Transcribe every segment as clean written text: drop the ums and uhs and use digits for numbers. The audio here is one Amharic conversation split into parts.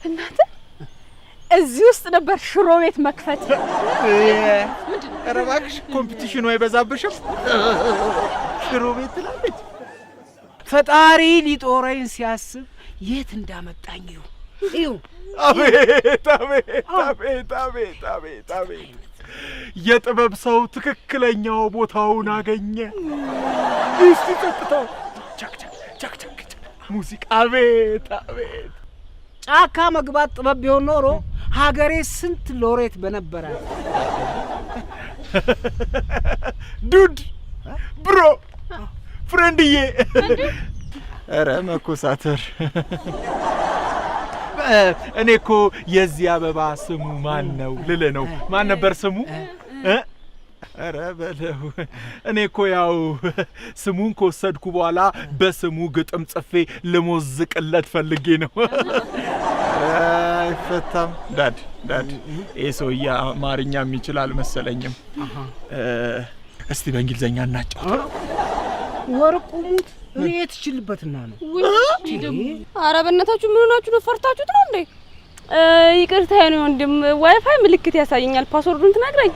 እናንተ እዚህ ውስጥ ነበር ሽሮ ቤት መክፈት። ኧረ እባክሽ ኮምፒቲሽኑ አይበዛብሽም? ሽሮ ቤት ትላለች። ፈጣሪ ሊጦረኝ ሲያስብ የት እንዳመጣኝ እዩ። አቤት አቤት አቤት አቤት አቤት አቤት! የጥበብ ሰው ትክክለኛው ቦታውን አገኘ። እስቲ ጸጥታው ቸክ ቸክ ቸክ ሙዚቃ! አቤት አቤት! ጫካ መግባት ጥበብ ቢሆን ኖሮ ሀገሬ ስንት ሎሬት በነበረ። ዱድ ብሮ ፍሬንድዬ! ኧረ መኮሳተር! እኔ እኮ የዚህ አበባ ስሙ ማን ነው ልልህ ነው። ማን ነበር ስሙ? ኧረ በለው። እኔ እኮ ያው ስሙን ከወሰድኩ በኋላ በስሙ ግጥም ጽፌ ልሞዝቅለት ፈልጌ ነው። አይፈታም። ዳድ ይሄ ሰውዬ አማርኛ የሚችል አልመሰለኝም። እስቲ በእንግሊዘኛ እናጫውተው። ወርቁ ሙት እኔ ትችልበትና ነው። ኧረ በእናታችሁ ምን ሆናችሁ ነው? ፈርታችሁት ነው እንዴ? ይቅርታ ነው ወንድም፣ ዋይፋይ ምልክት ያሳየኛል። ፓስወርዱን ትነግረኝ?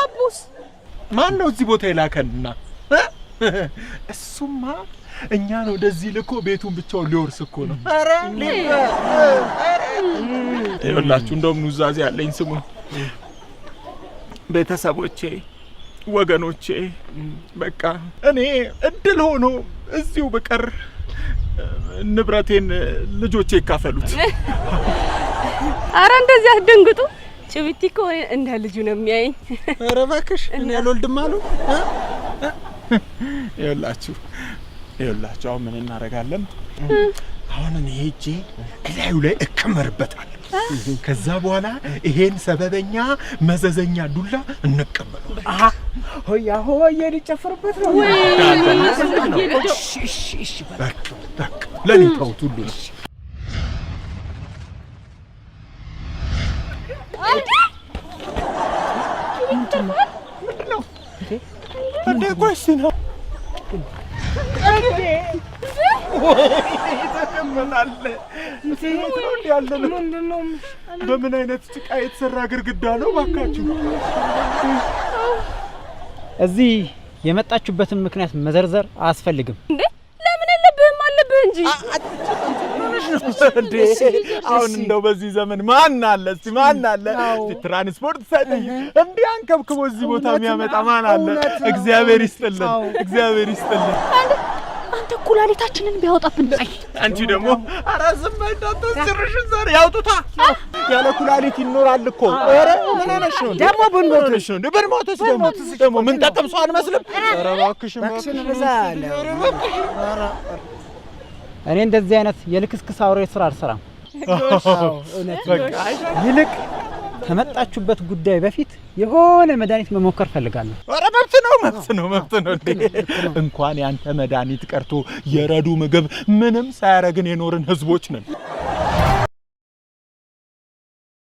አቡስ ማን ነው እዚህ ቦታ የላከንና? እሱማ እኛ ነው ወደዚህ ልኮ ቤቱን ብቻውን ሊወርስ እኮ ነው። ኧረ ይኸውላችሁ እንደውም ኑዛዜ ያለኝ ስሙኝ። ቤተሰቦቼ፣ ወገኖቼ፣ በቃ እኔ እድል ሆኖ እዚሁ በቀር ንብረቴን ልጆቼ ይካፈሉት። ኧረ እንደዚህ አትደንግጡ። ጭብቲ እኮ እንደ ልጁ ነው የሚያየኝ። ኧረ እባክሽ እኔ አልወልድም አሉ። ይኸውላችሁ አሁን ምን እናደርጋለን? አሁን እኔ ሄጄ እላዩ ላይ እከመርበታለሁ። ከዛ በኋላ ይሄን ሰበበኛ መዘዘኛ ዱላ እንቀበለው። ሆያ ሆያ ሊጨፍርበት ነው። እሺ በቃ ለኔ ተውት ሁሉ ነው። እንዴ ቆይስና በምን አይነት ጭቃ የተሰራ ግድግዳ ነው ባካችሁ? እዚህ የመጣችሁበትን ምክንያት መዘርዘር አያስፈልግም። እንዴ ለምን የለብህም? አለብህ እንጂ። እንዴ አሁን እንደው በዚህ ዘመን ማን አለ? እስቲ ማን አለ? ትራንስፖርት ሰጠኝ እንዴ አንከብክቦ እዚህ ቦታ የሚያመጣ ማን አለ? እግዚአብሔር ይስጥልን፣ እግዚአብሔር ይስጥልን። አንተ ኩላሊታችንን ቢያወጣብን። አንቺ ደግሞ ኧረ ዝም በይ እንዳትወስርሽን ዛሬ ያውጡታ። ያለ ኩላሊት ይኖራል እኮ። ኧረ ምን ሆነሽ ነው ደግሞ? ብንሞትሽ ነው? ብንሞትስ ደግሞ ምን ጠቅም ሰው አንመስልም? ኧረ እባክሽን እኔ እንደዚህ አይነት የልክስክስ አውሬ ስራ አልሰራም። ይልቅ ከመጣችሁበት ጉዳይ በፊት የሆነ መድኃኒት መሞከር ፈልጋለሁ። ኧረ መብት ነው እንዴ! እንኳን ያንተ መድኃኒት ቀርቶ የረዱ ምግብ ምንም ሳያረግን የኖርን ህዝቦች ነን።